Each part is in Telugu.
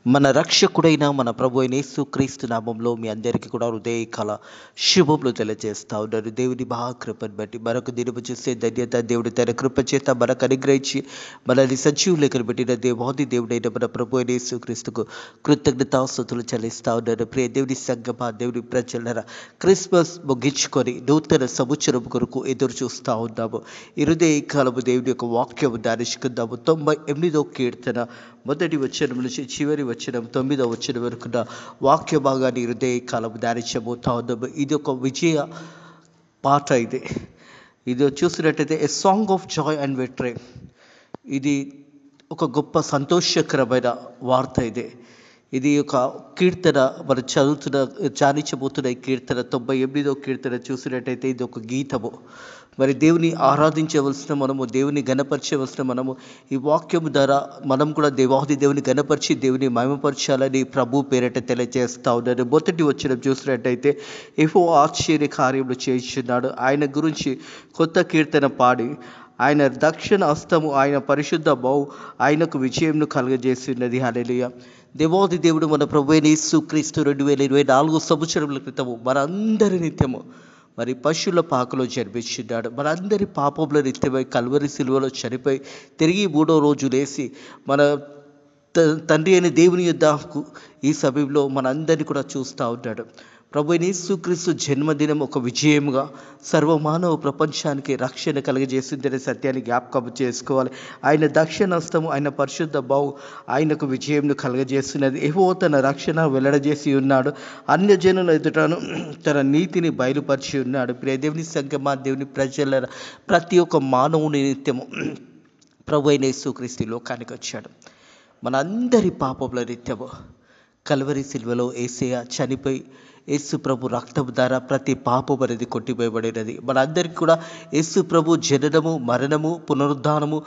మన రక్షకుడైన మన ప్రభు అయిన యేసుక్రీస్తు నామంలో మీ అందరికీ కూడా హృదయకాల శుభములు తెలియజేస్తా ఉన్నారు. దేవుని మహాకృపను బట్టి మరొక దినము చూసే ధన్యత దేవుడు తన కృప చేత మనకు అనుగ్రహించి మనల్ని సజీవులెక్కను పెట్టిన దేవాది దేవుడైన మన ప్రభు అయిన యేసుక్రీస్తుకు కృతజ్ఞతాస్తుతులు చెల్లిస్తా ఉన్నారు. ప్రియ దేవుని సంగమా, దేవుని ప్రజలరా, క్రిస్మస్ ముగించుకొని నూతన సంవత్సరం కొరకు ఎదురు చూస్తూ ఉన్నాము. ఈ హృదయకాలము దేవుని యొక్క వాక్యము ధ్యానించుకుందాము. 98వ కీర్తన మొదటి వచనం నుంచి చివరి వచనం 9వ వచనం వరకు వాక్య భాగాన్ని హృదయ కాలం ధ్యానించబోతా ఉన్నాము. ఇది ఒక విజయ పాట. ఇది చూసినట్టయితే a song of Joy and victory. ఇది ఒక గొప్ప సంతోషకరమైన వార్త. ఇది ఒక కీర్తన మనం ధ్యానించబోతున్న ఈ కీర్తన 98వ కీర్తన చూసినట్టయితే ఇది ఒక గీతము. మరి దేవుని ఆరాధించవలసిన మనము, దేవుని గణపరచవలసిన మనము, ఈ వాక్యము ద్వారా మనం కూడా దేవుని గణపరిచి దేవుని మహిమపరచాలని ప్రభు పేరట తెలియజేస్తా ఉన్నారు. మొదటి వచనం చూసినట్టయితే యెహోవా ఆశ్చర్య కార్యములు చేయించున్నాడు. ఆయన గురించి కొత్త కీర్తన పాడి, ఆయన దక్షిణ హస్తము, ఆయన పరిశుద్ధ బాహు ఆయనకు విజయంను కలుగజేస్తున్నది. హల్లెలూయా. దేవాది దేవుడు మన ప్రభు అయిన యేసుక్రీస్తు 2024 సంవత్సరముల క్రితము మనందరి నిత్యము మరి పశువుల పాకలో జన్మించున్నాడు. మనందరి పాపముల నిత్యమై కల్వరి సిలువలో చనిపోయి తిరిగి 3వ రోజు లేసి మన తండ్రి అయిన దేవుని యొద్దకు ఈ సమయంలో మనందరినీ కూడా చూస్తూ ఉంటాడు. ప్రభు అయిన యేసుక్రీస్తు జన్మదినం ఒక విజయముగా సర్వమానవ ప్రపంచానికి రక్షణ కలుగజేస్తుందనే సత్యాన్ని జ్ఞాపకం చేసుకోవాలి. ఆయన దక్షిణహస్తము, ఆయన పరిశుద్ధ బాహు ఆయనకు విజయంను కలుగజేస్తున్నది. యెహోవా తన రక్షణ వెల్లడజేసి ఉన్నాడు. అన్యజనుల ఎదుటను తన నీతిని బయలుపరిచి ఉన్నాడు. ప్రియ దేవుని సంగమా, దేవుని ప్రజల ప్రతి ఒక్క మానవుని నిత్యము ప్రభు అయిన యేసుక్రీస్తు లోకానికి వచ్చాడు. మనందరి పాపముల నిత్యము కల్వరి సిల్వలో యేసయ్య చనిపోయి యేసు ప్రభు రక్తము ద్వారా ప్రతి పాపం అనేది కొట్టివేయబడినది. మనందరికీ కూడా యేసు ప్రభు జననము, మరణము, పునరుద్ధానము,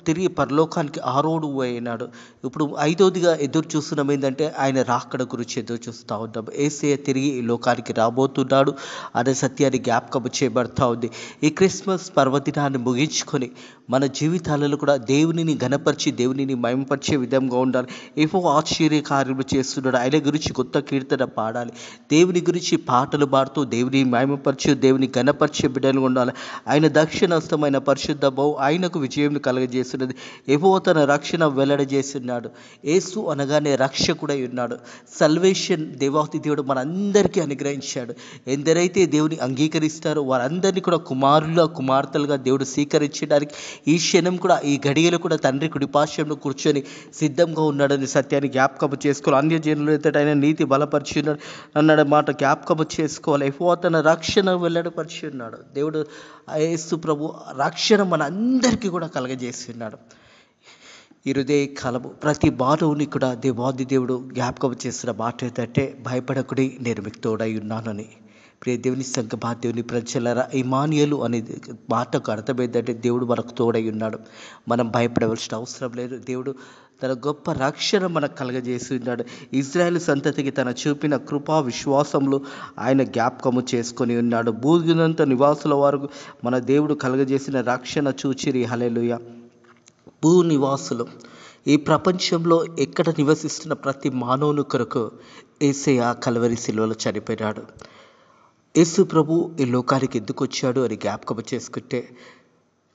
తిరిగి పరలోకానికి ఆరోడు అయినాడు. ఇప్పుడు 5వదిగా ఎదురు చూస్తున్నాం ఏంటంటే ఆయన రాకడ గురించి ఎదురు చూస్తూ ఉంటాం. యేసయ్య తిరిగి ఈ లోకానికి రాబోతున్నాడు అనే సత్యాన్ని జ్ఞాపకం చేయబడతా ఉంది. ఈ క్రిస్మస్ పర్వదినాన్ని ముగించుకొని మన జీవితాలలో కూడా దేవునిని ఘనపరిచి దేవునిని మహిమపరిచే విధంగా ఉండాలి. యెహోవా ఆశ్చర్య కార్యములు చేస్తున్నాడు. ఆయన గురించి కొత్త కీర్తన పాడాలి. దేవుని గురించి పాటలు పాడుతూ దేవుని మహిమపరిచి దేవుని ఘనపరిచే బిడ్డలు ఉండాలి. ఆయన దక్షిణహస్తమైన పరిశుద్ధ బాహు ఆయనకు విజయం కలుగజేస్తున్నది. యెహోవా తన రక్షణ వెల్లడజేస్తున్నాడు. యేసు అనగానే రక్షకుడై ఉన్నాడు. సల్వేషన్ దేవాతి దేవుడు మనందరికీ అనుగ్రహించాడు. ఎందరైతే దేవుని అంగీకరిస్తారో వారందరినీ కూడా కుమార్తెలుగా దేవుడు స్వీకరించడానికి ఈ క్షణం కూడా, ఈ గడియలు కూడా తండ్రి కుడిపార్శ్వంలో కూర్చొని సిద్ధంగా ఉన్నాడని సత్యాన్ని జ్ఞాపకం చేసుకోవాలి. అన్యజనులు ఎదుట ఆయన నీతి బలపరిచి ఉన్నాడు అన్నాడు మాట జ్ఞాపకం చేసుకోవాలి. యెహోవా తన రక్షణ వెల్లడపరిచి ఉన్నాడు. దేవుడు యేసు ప్రభు రక్షణ మన అందరికీ కూడా కలగజేస్తున్నాడు. ఈ హృదయ కాలము ప్రతి మానవుని కూడా దేవాది దేవుడు జ్ఞాపకం చేసిన మాట ఏంటంటే భయపడకుడి, నేను మీకు తోడై ఉన్నానని. ప్రియ దేవుని సంగమా, దేవుని ప్రజలరా, ఇమానుయేలు అనే మాటకు అర్థం ఏంటంటే దేవుడు మనకు తోడై ఉన్నాడు. మనం భయపడవలసిన అవసరం లేదు. దేవుడు తన గొప్ప రక్షణ మనకు కలగజేసి ఉన్నాడు. ఇజ్రాయేల్ సంతతికి తన చూపిన కృపా విశ్వాసంలో ఆయన జ్ఞాపకము చేసుకొని ఉన్నాడు. భూమినంత నివాసుల వారు మన దేవుడు కలగజేసిన రక్షణ చూచిరి. హల్లెలూయా. భూ నివాసులు, ఈ ప్రపంచంలో ఎక్కడ నివసిస్తున్న ప్రతి మానవుని కొరకు యేసయ్య కల్వరి సిలువలో చనిపోయినాడు. యేసు ప్రభు ఈ లోకానికి ఎందుకు వచ్చాడు అని జ్ఞాపకం చేసుకుంటే,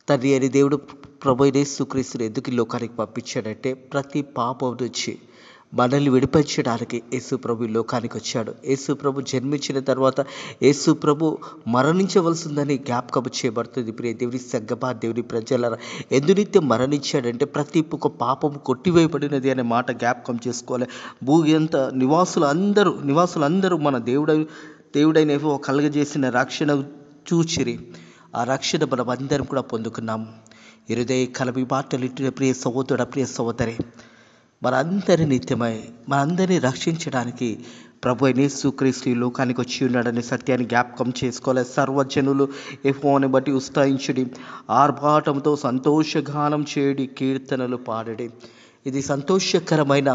తండ్రి అని దేవుడు ప్రభు అయిన యేసుక్రీస్తుని ఎందుకు ఈ లోకానికి పంపించాడంటే ప్రతి పాపం నుంచి మనల్ని విడిపించడానికి యేసు ప్రభు ఈ లోకానికి వచ్చాడు. యేసు ప్రభు జన్మించిన తర్వాత యేసు ప్రభు మరణించవలసిందని జ్ఞాపకం చేయబడుతుంది. ప్రియ దేవుని సంగమా, దేవుని ప్రజల ఎందునిత్యం మరణించాడంటే ప్రతి ఒక్క పాపం కొట్టివేయబడినది అనే మాట జ్ఞాపకం చేసుకోవాలి. భూమి అంత నివాసులందరూ మన దేవుడైన యెహోవా కలుగజేసిన రక్షణ చూచిరి. ఆ రక్షణ మనం అందరం కూడా పొందుకున్నాం. హృదయ కలవి మాటలు ఇట్టిన ప్రియ సహోదరుడు, ప్రియ సహోదరి, మనందరి నిత్యమై మనందరినీ రక్షించడానికి ప్రభు అయిన యేసుక్రీస్తు ఈ లోకానికి వచ్చి ఉన్నాడనే సత్యాన్ని జ్ఞాపకం చేసుకోవాలి. సర్వజనులు యెహోవాను బట్టి ఉత్సాహించుడి, ఆర్భాటంతో సంతోషగానం చేయడి, కీర్తనలు పాడడి. ఇది సంతోషకరమైన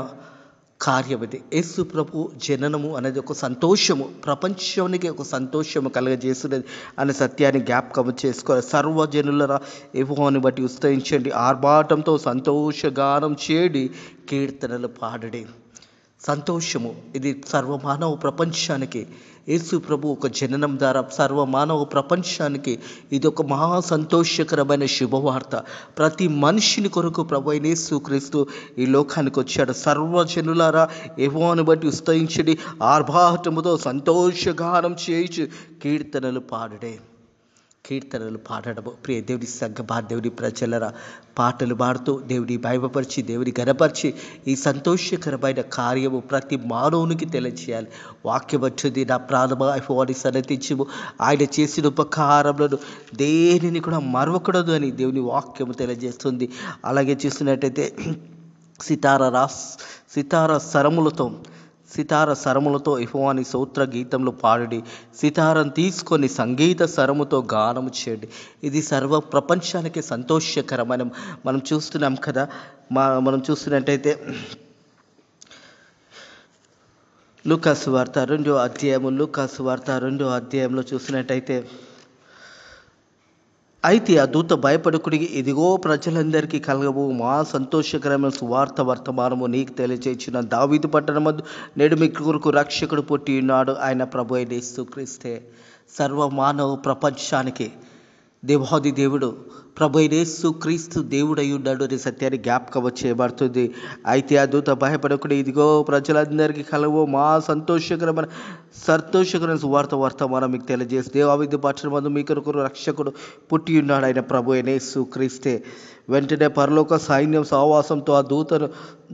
కార్యం ఇది. యేసు ప్రభు జననము అనేది ఒక సంతోషము, ప్రపంచానికి ఒక సంతోషము కలగజేస్తున్నది అనే సత్యాన్ని జ్ఞాపకం చేసుకోవాలి. సర్వజనులరా యెహోవాను బట్టి ఉత్సహించండి, ఆర్భాటంతో సంతోషగానం చేడి, కీర్తనలు పాడుడి. సంతోషము ఇది సర్వమానవ ప్రపంచానికి యేసు ప్రభు ఒక జననం ద్వారా సర్వమానవ ప్రపంచానికి ఇది ఒక మహా సంతోషకరమైన శుభవార్త. ప్రతి మనిషిని కొరకు ప్రభు అయిన యేసు క్రీస్తు ఈ లోకానికి వచ్చాడు. సర్వజనులారా యెహోవాను బట్టి ఉత్సహించడి, ఆర్భాటముతో సంతోషగానం చేయుచు కీర్తనలు పాడుడే. కీర్తనలు పాడడము. ప్రియ దేవుని సంఘమా, దేవుని ప్రజలరా, పాటలు పాడుతూ దేవుని మహిమపరిచి దేవుని ఘనపరిచి ఈ సంతోషకరమైన కార్యము ప్రతి మానవునికి తెలియచేయాలి. వాక్యం వచ్చింది, నా ప్రాణమా యెహోవాను సన్నతించుము, ఆయన చేసిన ఉపకారములను దేనిని కూడా మరవకూడదు అని దేవుని వాక్యము తెలియజేస్తుంది. అలాగే చూస్తున్నట్టయితే సితార సరములతో యెహోవాని స్తోత్ర గీతంలో పాడుడి, సితారం తీసుకొని సంగీత సరముతో గానము చేయండి. ఇది సర్వ ప్రపంచానికి సంతోషకరమైన మనం చూస్తున్నాం కదా. మనం చూస్తున్నట్టయితే లూకాసు వార్త 2వ అధ్యాయంలో చూసినట్టయితే, అయితే ఆ దూత భయపడకుడి, ఇదిగో ప్రజలందరికీ కలగబో మా సంతోషకరమైన సువార్త వర్తమానము నీకు తెలియజేయుచున్న దావీదు పట్టణమందు నేడు మీ కొరకు రక్షకుడు పుట్టి ఉన్నాడు, ఆయన ప్రభు అయిన యేసుక్రీస్తే. సర్వమానవ ప్రపంచానికి దేవాది దేవుడు ప్రభు అయిన యేసుక్రీస్తు దేవుడై ఉన్నాడు అనే సత్యాన్ని జ్ఞాపకం చేయబడుతుంది. అయితే ఆ దూత భయపడకుడి, ఇదిగో ప్రజలందరికీ కలగబో మా సంతోషకరమైన సువార్త వర్తమానం మీకు తెలియజేసి దేవాది పట్టణమందు మీ కొరకు రక్షకుడు పుట్టి ఉన్నాడు, ఆయన ప్రభు అయిన యేసుక్రీస్తే. వెంటనే పరలోక సైన్యం సహవాసంతో ఆ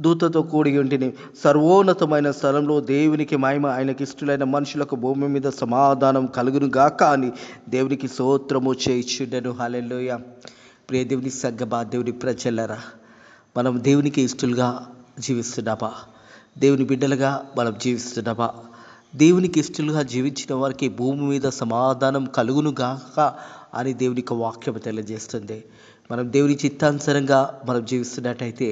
దూతతో కూడి ఉంటిని. సర్వోన్నతమైన స్థలంలో దేవునికి మహిమ, ఆయనకి ఇష్టలైన మనుషులకు భూమి మీద సమాధానం కలుగును గాక అని దేవునికి స్తోత్రము చేయుచుండెను. హల్లెలూయా. ప్రియ దేవుని సంఘమా, దేవుని ప్రజలరా, మనం దేవునికి ఇష్టలుగా జీవిస్తున్నామా? దేవుని బిడ్డలుగా మనం జీవిస్తున్నామా? దేవునికి ఇష్టలుగా జీవించిన వారికి భూమి మీద సమాధానం కలుగును గాక అని దేవునికి వాక్యం తెలియజేస్తుంది. మనం దేవుని చిత్తానుసారంగా మనం జీవిస్తున్నట్టయితే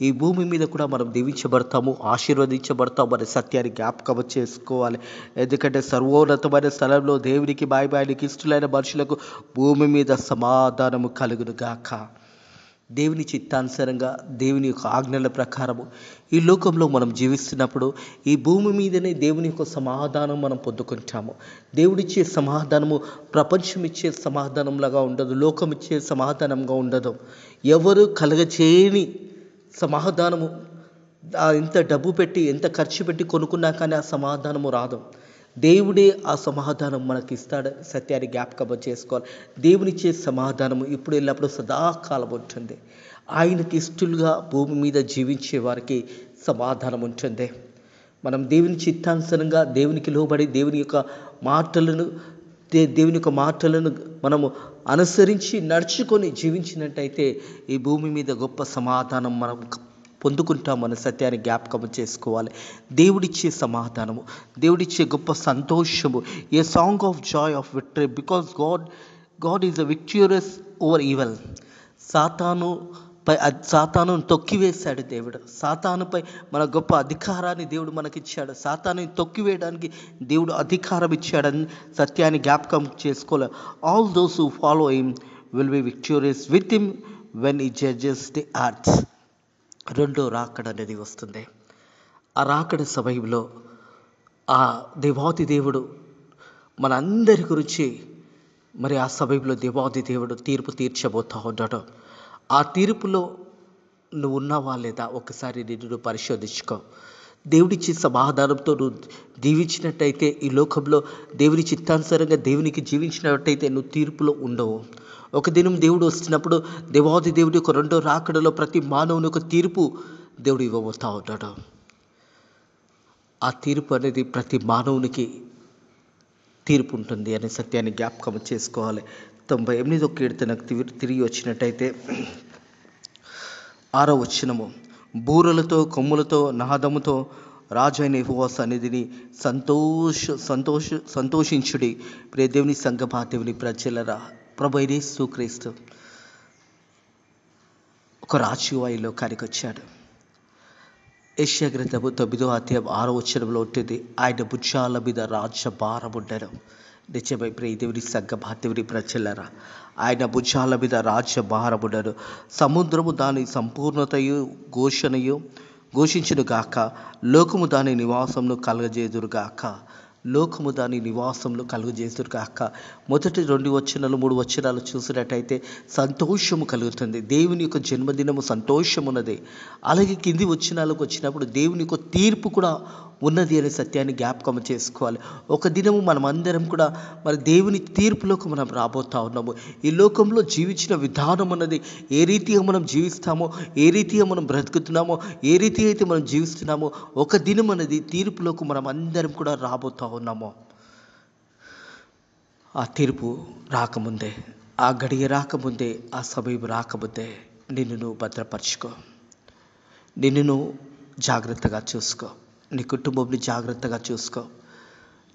ఈ భూమి మీద కూడా మనం దీవించబడతాము, ఆశీర్వదించబడతాము అనే సత్యాన్ని జ్ఞాపకం చేసుకోవాలి. ఎందుకంటే సర్వోన్నతమైన స్థలంలో దేవునికి ఆయనకి ఇష్టలైన మనుషులకు భూమి మీద సమాధానము కలుగును గాక. దేవుని చిత్తానుసారంగా దేవుని యొక్క ఆజ్ఞల ప్రకారము ఈ లోకంలో మనం జీవిస్తున్నప్పుడు ఈ భూమి మీదనే దేవుని యొక్క సమాధానం మనం పొందుకుంటాము. దేవుడిచ్చే సమాధానము ప్రపంచం ఇచ్చే సమాధానంలాగా ఉండదు, లోకం ఇచ్చే సమాధానంగా ఉండదు. ఎవరు కలగచేయని సమాధానము, ఎంత డబ్బు పెట్టి ఎంత ఖర్చు పెట్టి కొనుక్కున్నా కానీ ఆ సమాధానము రాదు. దేవుడే ఆ సమాధానం మనకి ఇస్తాడు. సత్యాన్ని జ్ఞాపకం చేసుకోవాలి. దేవునిచ్చే సమాధానము ఇప్పుడు ఎల్లప్పుడూ సదాకాలం ఉంటుంది. ఆయనకి ఇష్టలుగా భూమి మీద జీవించే వారికి సమాధానం ఉంటుంది. మనం దేవుని చిత్తానుసారంగా దేవునికి లోబడి దేవుని యొక్క మాటలను మనము అనుసరించి నడుచుకొని జీవించినట్టయితే ఈ భూమి మీద గొప్ప సమాధానం మనం పొందుకుంటాం అనే సత్యాన్ని జ్ఞాపకం చేసుకోవాలి. దేవుడిచ్చే సమాధానము, దేవుడిచ్చే గొప్ప సంతోషము, a song of joy of victory, because God is a victorious over evil. సాతాను తొక్కివేశాడు దేవుడు. సాతానుపై మన గొప్ప అధికారాన్ని దేవుడు మనకిచ్చాడు. సాతాను తొక్కివేయడానికి దేవుడు అధికారం ఇచ్చాడని సత్యాన్ని జ్ఞాపకం చేసుకోవాలి. All those who follow him will be victorious with him when he judges the earth. రెండో రాకడ అనేది వస్తుంది. ఆ రాకడ సమయంలో ఆ దేవాది దేవుడు మనందరి గురించి మరి ఆ సమయంలో దేవాది దేవుడు తీర్పు తీర్చబోతా ఉన్నాడు. ఆ తీర్పులో నువ్వు ఉన్నావా లేదా ఒకసారి నిన్ను పరిశోధించుకో. దేవుడిచ్చే సమాధానంతో నువ్వు దీవించినట్టయితే ఈ లోకంలో దేవుని చిత్తానుసారంగా దేవునికి జీవించినట్టయితే నువ్వు తీర్పులో ఉండవు. ఒక దినం దేవుడు వస్తున్నప్పుడు దేవాది దేవుడి యొక్క రెండో రాకడలో ప్రతి మానవుని ఒక తీర్పు దేవుడు ఇవ్వబోతా ఉన్నాడు. ఆ తీర్పు అనేది ప్రతి మానవునికి తీర్పు ఉంటుంది అనే సత్యాన్ని జ్ఞాపకం చేసుకోవాలి. 98వ కీర్తనకు తిరిగి వచ్చినట్టయితే 6వ వచనము, బూరలతో కొమ్ములతో నాదముతో రాజు అయిన యెహోవా సన్నిధిని సంతోషించుడి. ప్రియ దేవుని సంఘమా, దేవుని ప్రజలరా, ప్రభు అయిన యేసుక్రీస్తు ఒక రాజుగా ఈ లోకానికి వచ్చాడు. యెషయా గ్రంథము 9వ అధ్యాయం 6వ వచనంలో ఉంటుంది, ఆయన భుజాల మీద రాజ్యభారం ఉండెను. నిజమే ప్రియ దేవుని సంగమా, దేవుని ప్రజలారా, ఆయన భుజాల మీద రాజ్యభారం ఉండెను. సముద్రము దాని సంపూర్ణతయు ఘోషించును గాక, లోకము దాని నివాసమును కలుగజేదురు గాక. లోకము దాని నివాసంలో కలుగజేస్తురు కాక. మొదటి 2 వచనాలు 3 వచనాలు చూసినట్టయితే సంతోషము కలుగుతుంది. దేవుని యొక్క జన్మదినము సంతోషం ఉన్నది. అలాగే కింది వచనాలకు వచ్చినప్పుడు దేవుని యొక్క తీర్పు కూడా ఉన్నది అనే సత్యాన్ని జ్ఞాపకం చేసుకోవాలి. ఒక దినము మనం అందరం కూడా మరి దేవుని తీర్పులోకి మనం రాబోతా ఉన్నాము. ఈ లోకంలో జీవించిన విధానం అన్నది, ఏ రీతిగా మనం జీవిస్తామో, ఏ రీతిగా మనం బ్రతుకుతున్నామో, ఏ రీతిగా అయితే మనం జీవిస్తున్నామో, ఒక దినం అనేది తీర్పులోకి మనం అందరం కూడా రాబోతా ఉన్నాము. ఆ తీర్పు రాకముందే, ఆ గడియ రాకముందే, ఆ సమయం రాకముందే నిన్ను నువ్వు భద్రపరచుకో, నిన్ను నువ్వు జాగ్రత్తగా చూసుకో, నీ కుటుంబంని జాగ్రత్తగా చూసుకో.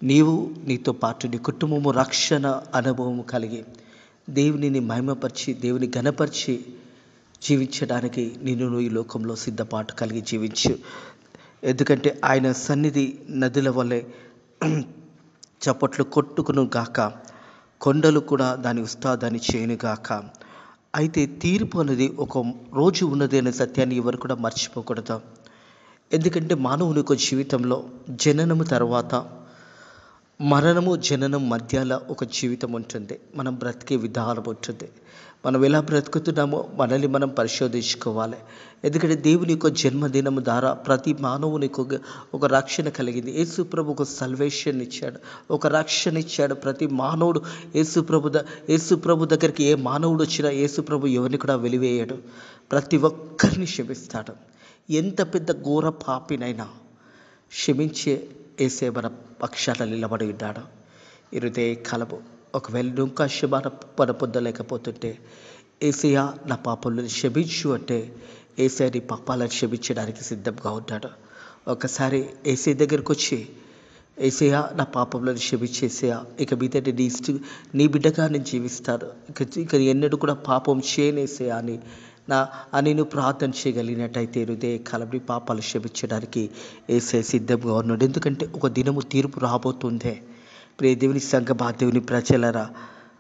నీవు, నీతో పాటు నీ కుటుంబము రక్షణ అనుభవము కలిగి దేవునిని మహిమపరిచి, దేవుని ఘనపరిచి జీవించడానికి నిన్ను నువ్వు ఈ లోకంలో సిద్ధపాటు కలిగి జీవించు. ఎందుకంటే ఆయన సన్నిధి నదుల వలె చప్పట్లు కొట్టుకును గాక, కొండలు కూడా దాని ఉస్తాదాన్ని చేయను గాక. అయితే తీర్పు అనేది ఒక రోజు ఉన్నది అనే సత్యాన్ని ఎవరు కూడా మర్చిపోకూడదు. ఎందుకంటే మానవుని యొక్క జీవితంలో జననము తర్వాత మరణము, జననం మధ్యలో ఒక జీవితం ఉంటుంది. మనం బ్రతికే విధానం ఉంటుంది. మనం ఎలా బ్రతుకుతున్నామో మనల్ని మనం పరిశోధించుకోవాలి. ఎందుకంటే దేవుని యొక్క జన్మదినము ద్వారా ప్రతి మానవునికి ఒక రక్షణ కలిగింది. యేసు ప్రభు ఒక సల్వేషన్ ఇచ్చాడు, ఒక రక్షణ ఇచ్చాడు. ప్రతి మానవుడు యేసు ప్రభు దగ్గరికి ఏ మానవుడు వచ్చినా యేసు ప్రభు ఎవరిని కూడా వెలివేయడు, ప్రతి ఒక్కరిని క్షమిస్తాడు. ఎంత పెద్ద ఘోర పాపినైనా క్షమించే యేసే మన పక్షాన నిలబడి ఉన్నాడు. ఇరుదే కలము ఒకవేళ నువ్వు ఇంకా క్షమాపణ పొందలేకపోతుంటే, యేసయ్యా నా పాపలను క్షమించు అంటే యేసయ్య నీ పాపాలను క్షమించడానికి సిద్ధంగా ఉన్నాడు. ఒకసారి యేసయ్య దగ్గరకు వచ్చి, యేసయ్యా నా పాపంలను క్షమించేసేయా, ఇక మీద నీ బిడ్డగా నేను జీవిస్తాను, ఇక ఎన్నడూ కూడా పాపం చేయనేసేయా అని నువ్వు ప్రార్థన చేయగలిగినట్టయితే హృదయ కాలం నీ పాపాలు క్షమించడానికి యేసయ్య సిద్ధంగా ఉన్నాడు. ఎందుకంటే ఒక దినము తీర్పు రాబోతుందే. ప్రియ దేవుని సంగమా, దేవుని ప్రజలారా,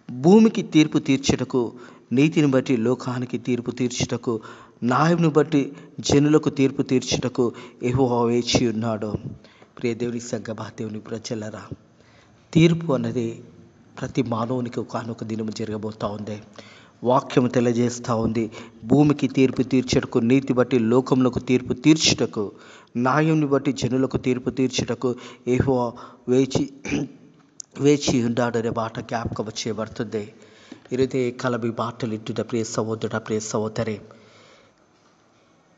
భూమికి తీర్పు తీర్చుటకు, నీతిని బట్టి లోకానికి తీర్పు తీర్చుటకు, న్యాయంను బట్టి జనులకు తీర్పు తీర్చుటకు యెహోవా వేచి ఉన్నాడు. ప్రియ దేవుని సంగమా, దేవుని ప్రజలారా, తీర్పు అన్నది ప్రతి మానవునికి ఒకనొక దినము జరగబోతూ ఉంది. వాక్యము తెలియజేస్తూ ఉంది, భూమికి తీర్పు తీర్చుటకు, నీతి బట్టి లోకములకు తీర్పు తీర్చుటకు, న్యాయంని బట్టి జనులకు తీర్పు తీర్చుటకు యెహోవా వేచి ఉన్నాడు అనే మాట జ్ఞాపకం చేయబడుతుంది. ఇరుదే కలబి మాటలు ఇంటున్న ప్రియ సహోదరుడ, ప్రియ సహోదరి,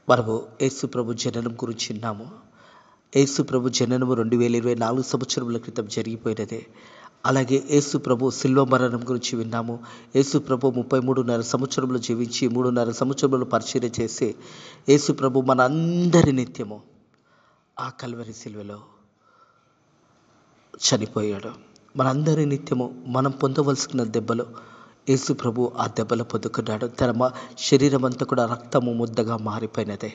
మనము యేసు ప్రభు జననం గురించి విన్నాము. యేసు ప్రభు జననము 2024 సంవత్సరముల క్రితం జరిగిపోయినదే. అలాగే యేసు ప్రభు శిల్వ మరణం గురించి విన్నాము. యేసు ప్రభు 33.5 సంవత్సరంలో జీవించి 3.5 సంవత్సరంలో పరిచర్య చేసి యేసు ప్రభు మన అందరి నిత్యము ఆ కల్వరి శిల్వలో చనిపోయాడు. మనందరి నిత్యము మనం పొందవలసిన దెబ్బలు యేసు ప్రభు ఆ దెబ్బలు పొందుకున్నాడు. తన శరీరం అంతా కూడా రక్తము ముద్దగా మారిపోయినదే.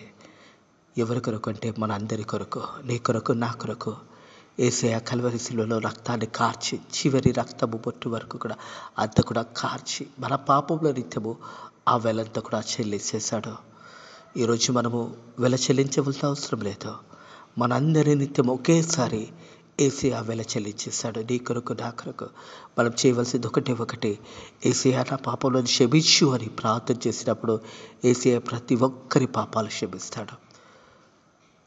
ఎవరి కొరకు అంటే మన అందరి కొరకు, నీ కొరకు, నా కొరకు యేసయ్య కల్వరి శిలువలో రక్తాన్ని కార్చి, చివరి రక్తము బొట్టు వరకు కూడా అంతా కూడా కార్చి మన పాపంలో నిత్యము ఆ వెలంతా కూడా చెల్లించేశాడు. ఈరోజు మనము వెల చెల్లించవలసిన అవసరం లేదు. మనందరి నిత్యం ఒకేసారి యేసయ్య వెల చెల్లించేశాడు. నీ కొరకు, నా కొరకు మనం చేయవలసింది ఒకటే, యేసయ్య నా పాపంలో క్షమించు అని ప్రార్థన చేసినప్పుడు యేసయ్య ప్రతి ఒక్కరి పాపాలు క్షమిస్తాడు.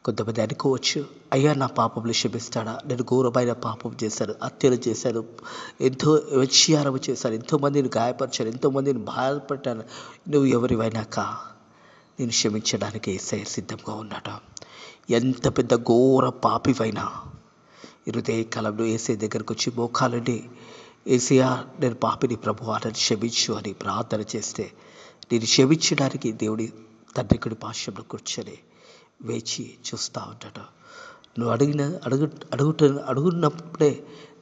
కొంతమంది అనుకోవచ్చు, అయ్యా నా పాపంలో క్షమిస్తాడా, నేను ఘోరమైన పాపం చేశాను, హత్యలు చేశాను, ఎంతో వ్యభిచారం చేశాను, ఎంతోమందిని గాయపరిచాను, ఎంతోమందిని బాధపడ్డాను, నువ్వు ఎవరివైనాక నేను క్షమించడానికి యేసయ్య సిద్ధంగా ఉన్నాడు. ఎంత పెద్ద ఘోర పాపివైనా హృదయ కాలంలో యేసయ్య దగ్గరకు వచ్చి మోకాలండి, యేసయ్య నేను పాపిని ప్రభువా నన్ను క్షమించు అని ప్రార్థన చేస్తే నేను క్షమించడానికి దేవుడి తండ్రికుడి పార్శ్వంలో కూర్చొని వేచి చూస్తూ ఉంటాడు. నువ్వు అడుగున్నప్పుడే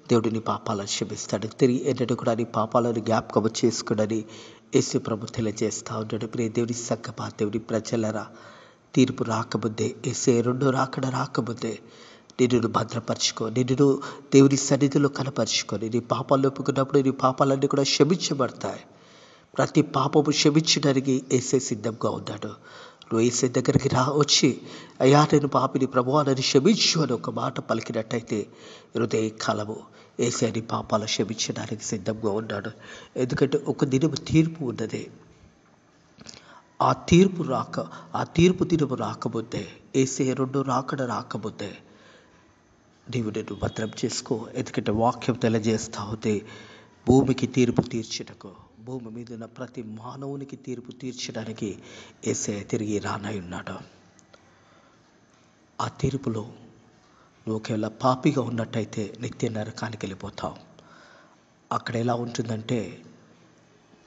దేవుడు నీ పాపాలను క్షమిస్తాడు. తిరిగి ఏంటంటే కూడా నీ పాపాలను జ్ఞాపకం చేసుకుని యేసు ప్రభు తెలియజేస్తూ ఉంటాడు. ప్రియ దేవుని సంగమా, దేవుని ప్రజలరా, తీర్పు రాకముందే, యేసయ్య రెండో రాకడ రాకముందే నిన్ను భద్రపరచుకో, నిన్ను దేవుని సన్నిధిలో కనపరుచుకొని నీ పాపాలు ఒప్పుకున్నప్పుడు నీ పాపాలన్నీ కూడా క్షమించబడతాయి. ప్రతి పాపము క్షమించడానికి యేసయ్య సిద్ధంగా ఉన్నాడు. నువ్వు యేసయ్య దగ్గరికి వచ్చి, అయ్యా నేను పాపిని ప్రభువా నన్ను క్షమించు అని ఒక మాట పలికినట్టయితే హృదయకాలము యేసయ్య నీ పాపాలు క్షమించడానికి సిద్ధంగా ఉన్నాడు. ఎందుకంటే ఒక దినము తీర్పు ఉన్నది. ఆ తీర్పు దినము రాకముందే, యేసయ్య రెండో రాకడ రాకముందే నీవు నిన్ను భద్రం చేసుకో. ఎందుకంటే వాక్యం తెలియజేస్తా ఉంది, భూమికి తీర్పు తీర్చుటకు, భూమి మీద ఉన్న ప్రతి మానవునికి తీర్పు తీర్చడానికి యేసయ్య తిరిగి రానయ్యున్నాడు. ఆ తీర్పులో నువ్వు ఒకవేళ పాపిగా ఉన్నట్టయితే నిత్య నరకానికి వెళ్ళిపోతావు. అక్కడ ఎలా ఉంటుందంటే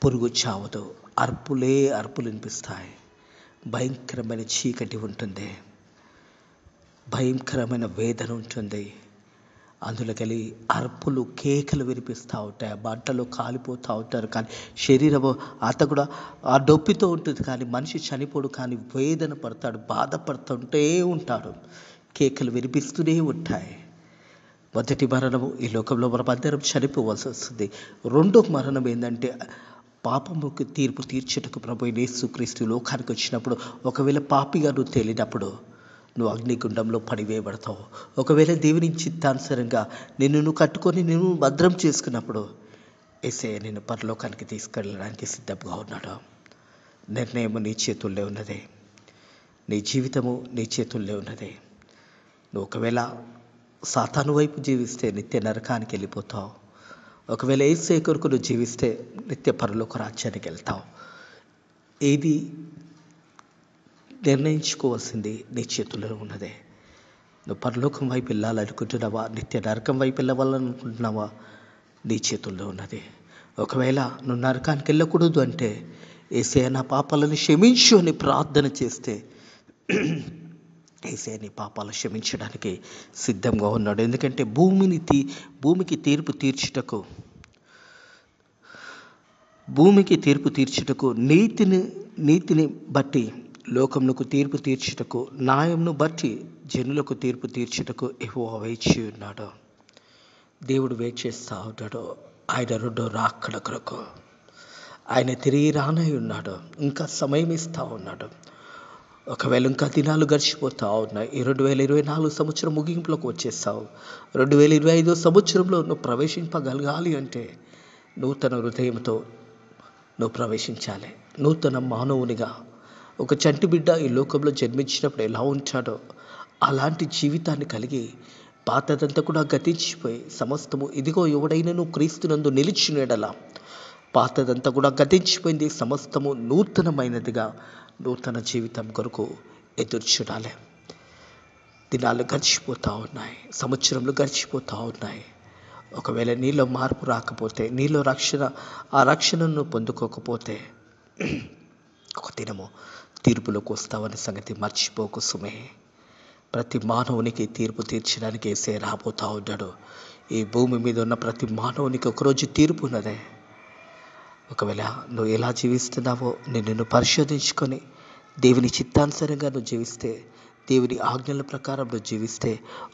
పురుగు చావదు, అరుపులు వినిపిస్తాయి, భయంకరమైన చీకటి ఉంటుంది, భయంకరమైన వేదన ఉంటుంది. అందులో కలిగి అరుపులు కేకలు వినిపిస్తూ ఉంటాయి, మంటలు కాలిపోతూ ఉంటారు. కానీ శరీరము అంత కూడా ఆ నొప్పితో ఉంటుంది, కానీ మనిషి చనిపోడు, కానీ వేదన పడతాడు, బాధపడుతుంటే ఉంటాడు. కేకలు వినిపిస్తూనే ఉంటాయి. మొదటి మరణము ఈ లోకంలో మనమందరం చనిపోవలసి వస్తుంది. రెండో మరణం ఏంటంటే పాపముకు తీర్పు తీర్చుటకు ప్రభు యేసుక్రీస్తు లోకానికి వచ్చినప్పుడు, ఒకవేళ పాపిగా నువ్వు తేలినప్పుడు నువ్వు అగ్నిగుండంలో పడివేయబడతావు. ఒకవేళ దేవుని చిత్తానుసారంగా నిన్ను కట్టుకొని నిన్ను భద్రం చేసుకున్నప్పుడు యేసయ్య నిన్ను పరలోకానికి తీసుకెళ్ళడానికి సిద్ధంగా ఉన్నాడు. నిర్ణయము నీ చేతుల్లో ఉన్నదే, నీ జీవితము నీ చేతుల్లో ఉన్నదే. నువ్వు ఒకవేళ సాతాను వైపు జీవిస్తే నిత్య నరకానికి వెళ్ళిపోతావు. ఒకవేళ యేసయ్య కొరకు నువ్వు జీవిస్తే నిత్య పరలోక రాజ్యానికి వెళ్తావు. ఏది నిర్ణయించుకోవాల్సింది నీ చేతుల్లో ఉన్నదే. నువ్వు పరలోకం వైపు వెళ్ళాలనుకుంటున్నావా, నిత్య నరకం వైపు వెళ్ళాలనుకుంటున్నావా, నీ చేతుల్లో ఉన్నది. ఒకవేళ నువ్వు నరకానికి వెళ్ళకూడదు అంటే యేసయ్య నా పాపాలను క్షమించు అని ప్రార్థన చేస్తే యేసయ్య నీ పాపాలు క్షమించడానికి సిద్ధంగా ఉన్నాడు. ఎందుకంటే భూమికి తీర్పు తీర్చుటకు నీతిని బట్టి లోకమునకు తీర్పు తీర్చుటకు, న్యాయంను బట్టి జనులకు తీర్పు తీర్చుటకు యెహోవా వేచి ఉన్నాడు. దేవుడు వెయిట్ చేస్తూ ఉన్నాడు ఆయన రెండో రాకడ కొరకు. ఆయన తిరిగి రానై ఉన్నాడు, ఇంకా సమయం ఇస్తూ ఉన్నాడు. ఒకవేళ ఇంకా దినాలు గడిచిపోతూ ఉన్నాయి. ఈ 2024 సంవత్సరం ముగింపులోకి వచ్చేస్తావు. 2025 సంవత్సరంలో నువ్వు ప్రవేశింపగలగాలి అంటే నూతన హృదయంతో నువ్వు ప్రవేశించాలి. నూతన మానవునిగా ఒక చంటి బిడ్డ ఈ లోకంలో జన్మించినప్పుడు ఎలా ఉంటాడో అలాంటి జీవితాన్ని కలిగి పాతదంతా కూడా గతించిపోయి సమస్తము ఇదిగో ఎవడైనను క్రీస్తునందు నిలిచినడలా పాతదంతా కూడా గతించిపోయింది, సమస్తము నూతనమైనదిగా నూతన జీవితం కొరకు ఎదురు చూడాలి. దినాలు గడిచిపోతూ ఉన్నాయి, సంవత్సరంలో గడిచిపోతూ ఉన్నాయి. ఒకవేళ నీలో మార్పు రాకపోతే, నీలో ఆ రక్షణను పొందుకోకపోతే ఒక దినము తీర్పులోకి వస్తావనే సంగతి మర్చిపోకు సుమే. ప్రతి మానవునికి తీర్పు తీర్చడానికి యేసయ్య రాబోతూ ఉన్నాడు. ఈ భూమి మీద ఉన్న ప్రతి మానవునికి ఒకరోజు తీర్పు ఉన్నదే. ఒకవేళ నువ్వు ఎలా జీవిస్తున్నావో నిన్ను పరిశోధించుకొని దేవుని చిత్తానుసారంగా నువ్వు జీవిస్తే, దేవుని ఆజ్ఞల ప్రకారం నువ్వు జీవిస్తే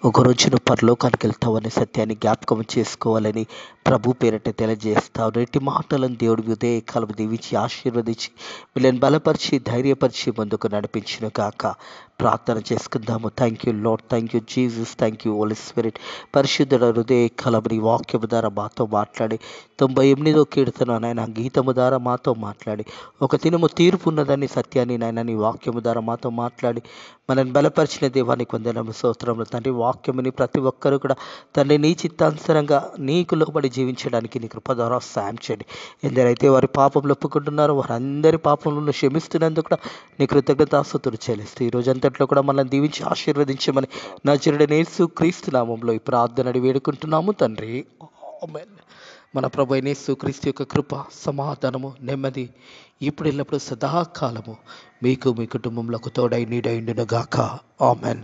ఒకరోజు నువ్వు పరలోకానికి వెళ్తావనే సత్యాన్ని జ్ఞాపకం చేసుకోవాలని ప్రభు పేరట తెలియజేస్తావు. నేటి మాటలను దేవుడి ఉదయకాలం దీవించి ఆశీర్వదించి వీళ్ళని బలపరిచి ధైర్యపరిచి ముందుకు నడిపించిన కాక ప్రార్థన చేసుకుందాము. Thank you Lord, thank you Jesus, thank you Holy Spirit. పరిశుద్ధుడ హృదయకాలం నీ వాక్యము ద్వారా మాతో మాట్లాడి 98వ కీర్తన నాయన గీతము ద్వారా మాతో మాట్లాడి ఒక దినము తీర్పు ఉన్నదని సత్యాన్ని నాయన నీ వాక్యము ద్వారా మాతో మాట్లాడి మనల్ని బలపరిచిన దేవానికి వందనము స్తోత్రములు తండ్రి. వాక్యముని ప్రతి ఒక్కరూ కూడా తండ్రి నీ చిత్తానుసారంగా నీకు లోబడి జీవించడానికి నీ కృప ద్వారా సాయం చేయండి. ఎందరైతే వారి పాపంలో ఒప్పుకుంటున్నారో వారందరి పాపములను క్షమిస్తున్నందుకు కూడా నీ కృతజ్ఞతాస్తుతులు చెల్లిస్తూ ఈ రోజంతట్లో కూడా మనల్ని దీవించి ఆశీర్వదించమని నజరుడైన యేసుక్రీస్తు నామములో ఈ ప్రార్థనని వేడుకుంటున్నాము తండ్రి, ఆమేన్. మన ప్రభు అయిన యేసుక్రీస్తు యొక్క కృప, సమాధానము, నెమ్మది ఇప్పుడు ఎల్లప్పుడూ సదాకాలము మీకు మీ కుటుంబంలో తోడై నీడైండును గాక. ఆమేన్.